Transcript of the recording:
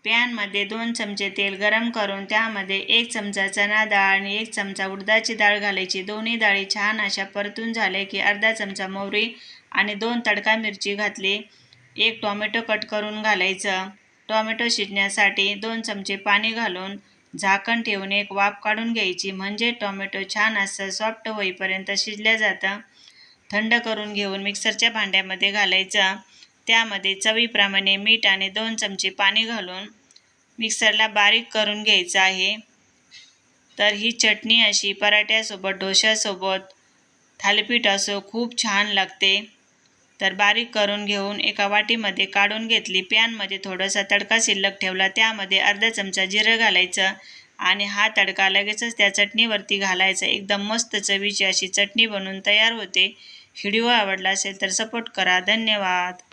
पॅनमध्ये 2 चमचे तेल गरम करून त्यामध्ये 1 चमचा चणा डाळ आणि 1 चमचा उडदाची डाळ घालायची। दोन्ही डाळी छान अशा परतून झाल्या की अर्धा चमचा मोहरी आणि 2 तडका मिरची घातली। 1 टोमॅटो कट करून घालायचं। टोमॅटो शिजण्यासाठी 2 चमचे पाणी घालून झाकण ठेवून एक वाफ काढून घ्यायची, म्हणजे टोमॅटो छान असं सॉफ्ट होईपर्यंत शिजल्या जातं। थंड करून घेऊन मिक्सरच्या भांड्यामध्ये घालायचं। त्यामध्ये चवीप्रमाणे मीठ आणि 2 चमचे पाणी घालून मिक्सरला बारीक करून घ्यायचं आहे। तर ही चटणी अशी पराठ्यासोबत, डोश्यासोबत, थालीपीठ असो खूप छान लागते। तर बारीक करून घेऊन एका वाटीमध्ये काढून घेतली। पॅनमध्ये थोडासा तडका शिल्लक ठेवला, त्यामध्ये अर्धा चमचा जिरं घालायचं आणि हा तडका लगेचच त्या चटणीवरती घालायचा। एकदम मस्त चवीची अशी चटणी बनवून तयार होते। व्हिडिओ आवडला असेल तर सपोर्ट करा। धन्यवाद।